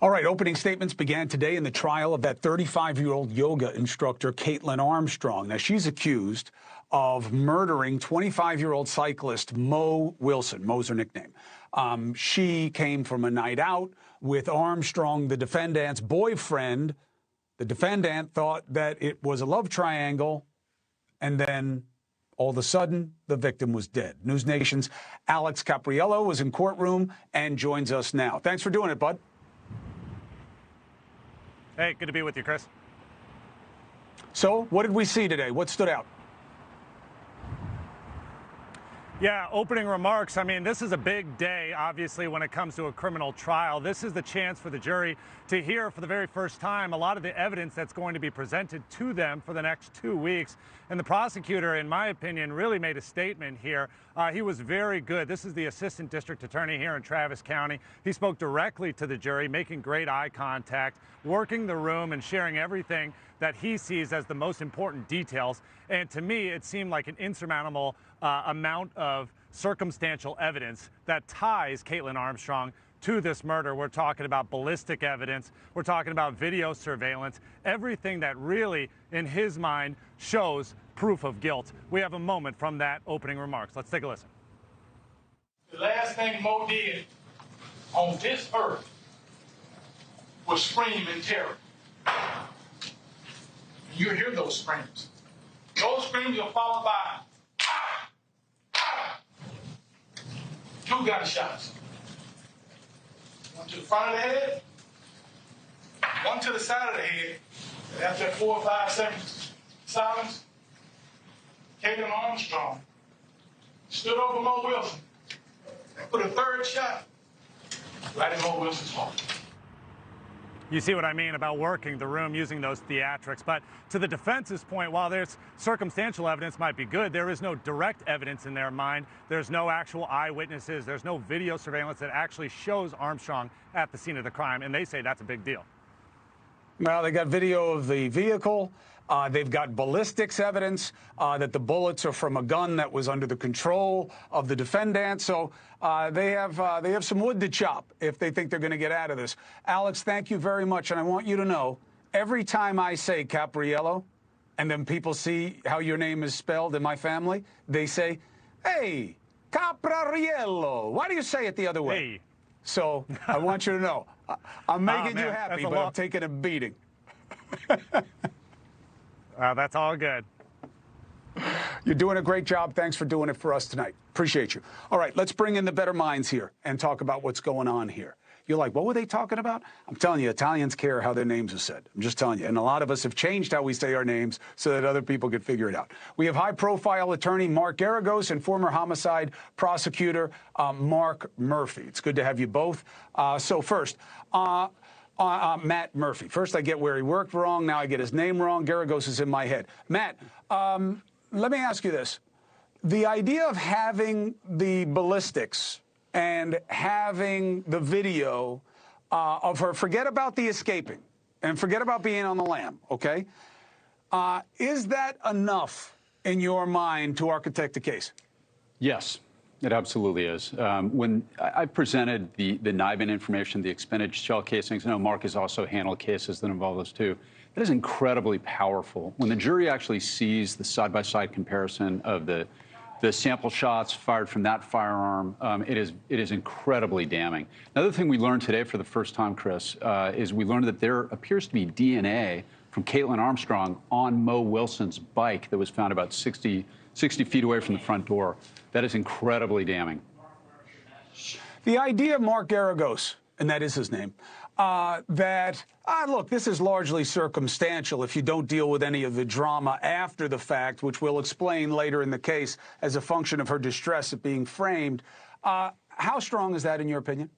All right, opening statements began today in the trial of that 35-year-old yoga instructor, Kaitlin Armstrong. Now, she's accused of murdering 25-year-old cyclist Mo Wilson. Mo's her nickname. She came from a night out with Armstrong, the defendant's boyfriend. The defendant thought that it was a love triangle, and then all of a sudden, the victim was dead. NewsNation's Alex Caprariello was in courtroom and joins us now. Thanks for doing it, bud. Hey, good to be with you, Chris. So, what did we see today? What stood out? Yeah, opening remarks. I mean, this is a big day, obviously, when it comes to a criminal trial. This is the chance for the jury to hear for the very first time a lot of the evidence that's going to be presented to them for the next 2 weeks. And the prosecutor, in my opinion, really made a statement here. He was very good. This is the assistant district attorney here in Travis County. He spoke directly to the jury, making great eye contact, working the room and sharing everything that he sees as the most important details. And to me, it seemed like an insurmountable amount of circumstantial evidence that ties Kaitlin Armstrong to this murder. We're talking about ballistic evidence. We're talking about video surveillance, everything that really, in his mind, shows proof of guilt. We have a moment from that opening remarks. Let's take a listen. The last thing Mo did on this earth was scream in terror. You hear those screams. Those screams are followed by 2 gunshots. One to the front of the head, one to the side of the head. And after 4 or 5 seconds silence, Kaitlin Armstrong stood over Mo Wilson and put a 3rd shot right in Mo Wilson's heart. You see what I mean about working the room, using those theatrics. But to the defense's point, while there's circumstantial evidence might be good, there is no direct evidence in their mind. There's no actual eyewitnesses. There's no video surveillance that actually shows Armstrong at the scene of the crime. And they say that's a big deal. Well, they got video of the vehicle. They've got ballistics evidence that the bullets are from a gun that was under the control of the defendant. So they have some wood to chop if they think they're going to get out of this. Alex, thank you very much. And I want you to know, every time I say Caprariello, and then people see how your name is spelled in my family, they say, hey, Caprariello. Why do you say it the other way? Hey. So I want you to know, I'm making you happy, but I'm taking a beating. That's all good. You're doing a great job. Thanks for doing it for us tonight. Appreciate you. All right, let's bring in the better minds here and talk about what's going on here. You're like, what were they talking about? I'm telling you, Italians care how their names are said. I'm just telling you. And a lot of us have changed how we say our names so that other people could figure it out. We have high-profile attorney Mark Geragos and former homicide prosecutor Mark Murphy. It's good to have you both. So first, Matt Murphy. First, I get where he worked wrong. Now I get his name wrong. Geragos is in my head. Matt, let me ask you this. The idea of having the ballistics and having the video of her, forget about the escaping and forget about being on the lam, okay? Is that enough in your mind to architect a case? Yes. It absolutely is. When I presented the NIBIN information, the expended shell casings, I know Mark has also handled cases that involve those too. That is incredibly powerful. When the jury actually sees the side-by-side comparison of the sample shots fired from that firearm, it is incredibly damning. Another thing we learned today for the first time, Chris, is we learned that there appears to be DNA from Kaitlin Armstrong on Mo Wilson's bike that was found about 60 feet away from the front door. That is incredibly damning. The idea of Mark Geragos, and that is his name, look, this is largely circumstantial if you don't deal with any of the drama after the fact, which we'll explain later in the case as a function of her distress at being framed. How strong is that in your opinion?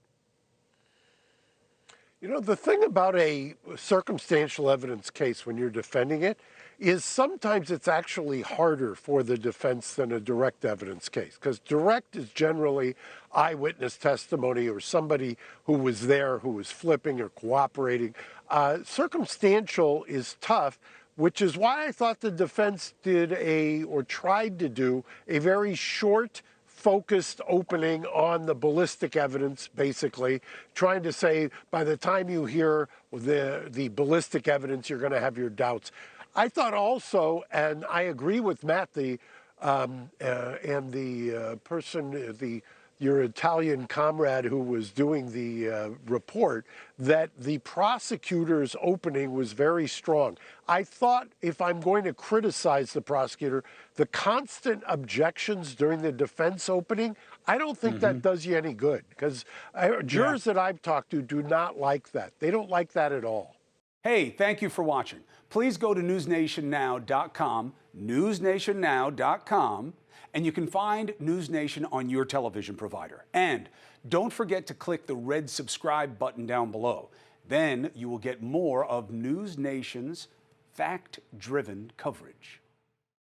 You know, the thing about a circumstantial evidence case when you're defending it is sometimes it's actually harder for the defense than a direct evidence case, because direct is generally eyewitness testimony or somebody who was there who was flipping or cooperating. Circumstantial is tough, which is why I thought the defense did or tried to do a very short focused opening on the ballistic evidence, basically, trying to say by the time you hear the ballistic evidence, you're going to have your doubts. I thought also, and I agree with Matt, your Italian comrade who was doing the report, that the prosecutor's opening was very strong. I thought, if I'm going to criticize the prosecutor, the constant objections during the defense opening, I don't think that does you any good, because jurors that I've talked to do not like that. They don't like that at all. Hey, thank you for watching. Please go to newsnationnow.com, newsnationnow.com, and you can find NewsNation on your television provider. And don't forget to click the red subscribe button down below. Then you will get more of NewsNation's fact-driven coverage.